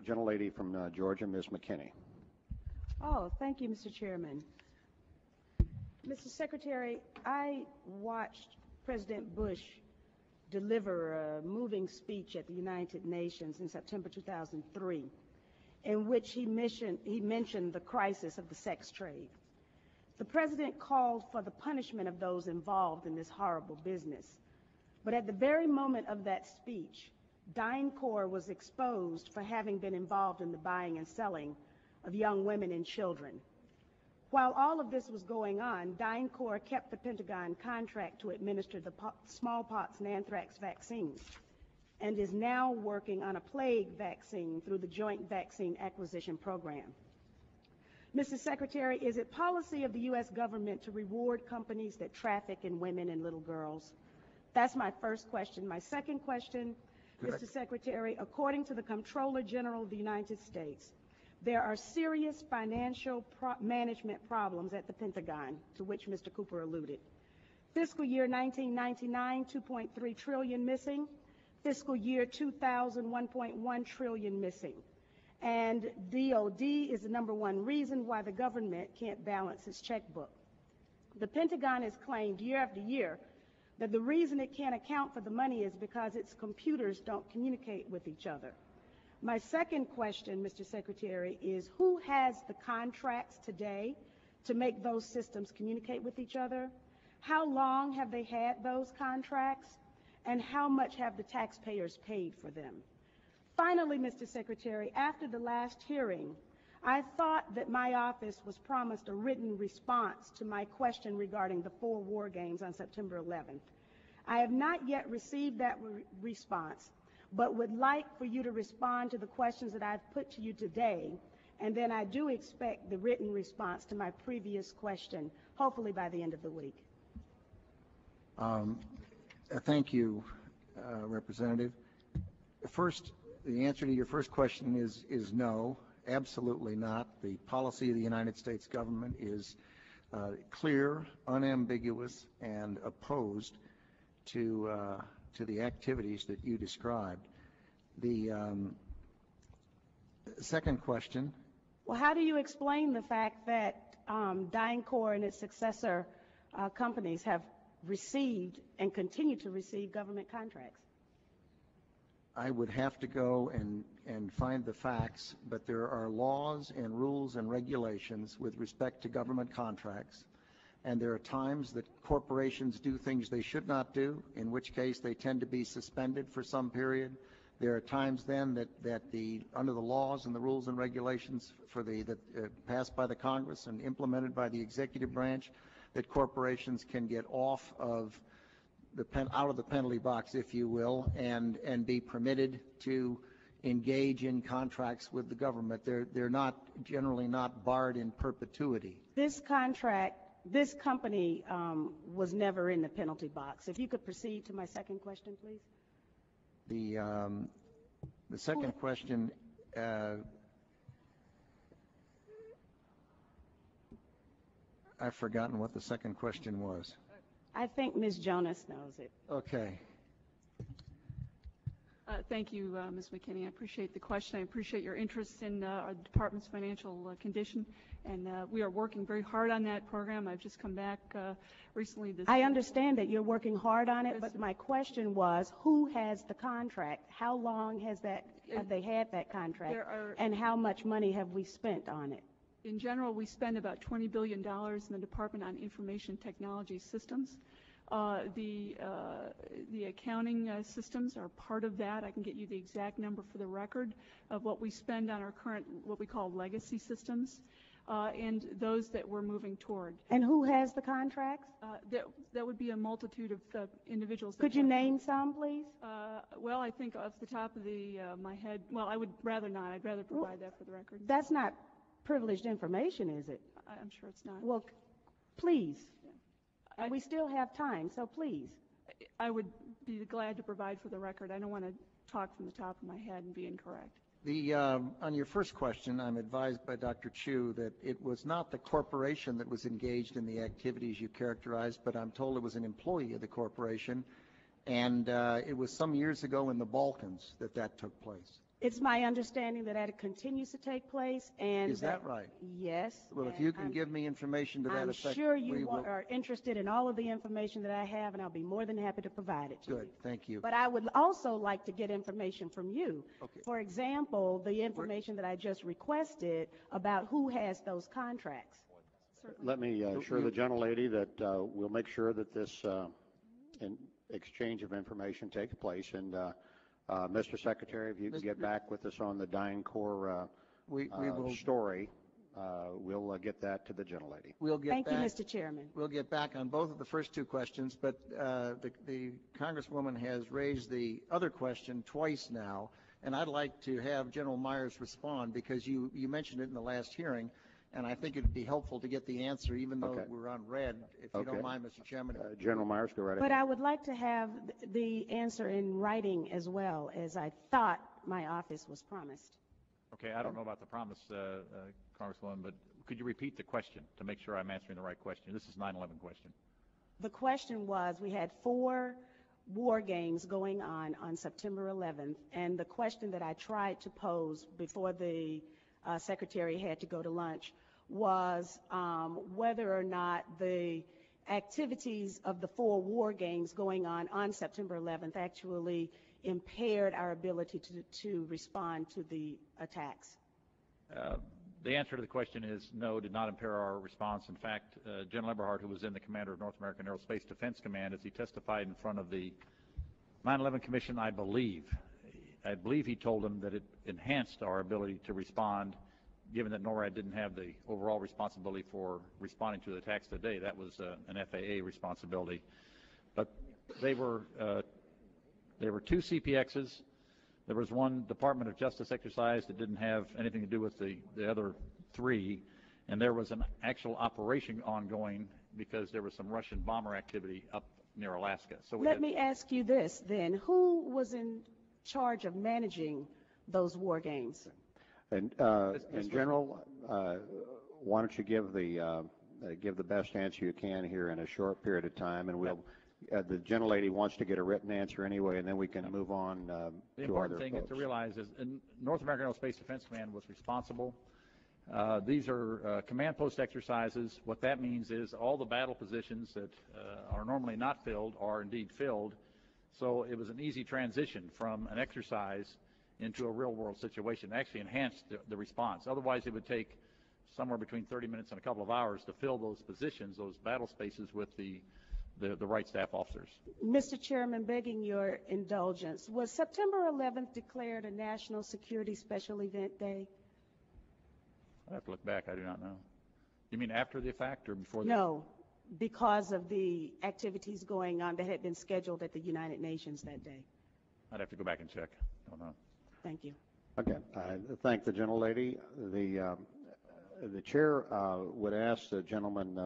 gentlelady from Georgia, Ms. McKinney. Oh, thank you, Mr. Chairman. Mr. Secretary, I watched President Bush deliver a moving speech at the United Nations in September 2003, in which he mentioned the crisis of the sex trade. The president called for the punishment of those involved in this horrible business. But at the very moment of that speech, Dyncorp was exposed for having been involved in the buying and selling of young women and children. While all of this was going on, Dyncorp kept the Pentagon contract to administer the smallpox and anthrax vaccines and is now working on a plague vaccine through the Joint Vaccine Acquisition Program. Mr. Secretary, is it policy of the U.S. government to reward companies that traffic in women and little girls? That's my first question. My second question, Mr. Secretary, according to the Comptroller General of the United States, there are serious financial management problems at the Pentagon, to which Mr. Cooper alluded. Fiscal year 1999, 2.3 trillion missing. Fiscal year 2000, 1.1 trillion missing. And DOD is the #1 reason why the government can't balance its checkbook. The Pentagon has claimed year after year that the reason it can't account for the money is because its computers don't communicate with each other. My second question, Mr. Secretary, is who has the contracts today to make those systems communicate with each other? How long have they had those contracts? And how much have the taxpayers paid for them? Finally, Mr. Secretary, after the last hearing, I thought that my office was promised a written response to my question regarding the 4 war games on September 11th. I have not yet received that response, but would like for you to respond to the questions that I've put to you today, and then I do expect the written response to my previous question, hopefully by the end of the week. Thank you, Representative. First, the answer to your first question is no, absolutely not. The policy of the United States government is clear, unambiguous, and opposed to the activities that you described. The second question. Well, how do you explain the fact that Dyncorp and its successor companies have received and continue to receive government contracts? I would have to go and find the facts, but there are laws and rules and regulations with respect to government contracts. And there are times that corporations do things they should not do, in which case they tend to be suspended for some period. There are times then that under the laws and the rules and regulations passed by the Congress and implemented by the executive branch, that corporations can get off of out of the penalty box, if you will, and be permitted to engage in contracts with the government. They're not generally not barred in perpetuity. This company was never in the penalty box. If you could proceed to my second question, please. The second question, I've forgotten what the second question was. I think Ms. Jonas knows it. Okay. Thank you, Ms. McKinney. I appreciate the question. I appreciate your interest in our department's financial condition, and we are working very hard on that program. I've just come back recently. I understand that you're working hard on it, but my question was, who has the contract? How long have they had that contract, and how much money have we spent on it? In general, we spend about $20 billion in the Department on Information Technology Systems. The accounting systems are part of that. I can get you the exact number for the record of what we spend on our current, what we call legacy systems, and those that we're moving toward. And who has the contracts? That would be a multitude of individuals. Could you name some, please? Well, I think off the top of my head, well, I would rather not. I'd rather provide that for the record. That's not privileged information, is it? I'm sure it's not. Well, please. Yeah. And we still have time, so please. I would be glad to provide for the record. I don't want to talk from the top of my head and be incorrect. On your first question, I'm advised by Dr. Chu that it was not the corporation that was engaged in the activities you characterized, but I'm told it was an employee of the corporation, and it was some years ago in the Balkans that took place. It's my understanding that it continues to take place, and Is that right? Yes. Well, if and you can give me information to that I'm effect, sure we you will. are interested in all of the information that I have, and I'll be more than happy to provide it to you. Good, thank you. But I would also like to get information from you. Okay. For example, the information that I just requested about who has those contracts. Let me assure the gentlelady that we'll make sure that this exchange of information takes place. And Mr. Secretary, if you can get back with us on the Dyncorp We will. story, we'll get that to the gentlelady. We'll get Thank you, back. Mr. Chairman. We'll get back on both of the first two questions, but the Congresswoman has raised the other question twice now, and I'd like to have General Myers respond because you mentioned it in the last hearing, and I think it would be helpful to get the answer even though we're on red, if you don't mind, Mr. Chairman. General Myers, go right ahead. But I would like to have the answer in writing as well, as I thought my office was promised. Okay, I don't know about the promise, Congresswoman, but could you repeat the question to make sure I'm answering the right question? This is 9/11 question. The question was, we had 4 war games going on September 11th, and the question that I tried to pose before the Secretary had to go to lunch was whether or not the activities of the 4 war games going on September 11th actually impaired our ability to respond to the attacks. The answer to the question is no, did not impair our response. In fact, General Eberhart, who was then the commander of North American Aerospace Defense Command, as he testified in front of the 9/11 Commission, I believe he told them that it enhanced our ability to respond, given that NORAD didn't have the overall responsibility for responding to the attacks today. That was an FAA responsibility. But they were 2 CPXs. There was one Department of Justice exercise that didn't have anything to do with the other 3, and there was an actual operation ongoing because there was some Russian bomber activity up near Alaska. So let me ask you this then: who was in charge of managing those war games? And in general, why don't you give the best answer you can here in a short period of time, and we'll. The gentlelady wants to get a written answer anyway, and then we can move on the to important other thing folks. to realize is North American Aerospace Defense Command was responsible. These are command post exercises. What that means is all the battle positions that are normally not filled are indeed filled. So it was an easy transition from an exercise into a real-world situation. It actually enhanced the response. Otherwise, it would take somewhere between 30 minutes and a couple of hours to fill those positions, those battle spaces, with the right staff officers. Mr. Chairman, begging your indulgence, was September 11th declared a National Security Special Event Day? I'd have to look back. I do not know. You mean after the fact or before? No, because of the activities going on that had been scheduled at the United Nations that day. I'd have to go back and check. Don't know. Thank you. Okay. I thank the gentlelady. The chair would ask the gentleman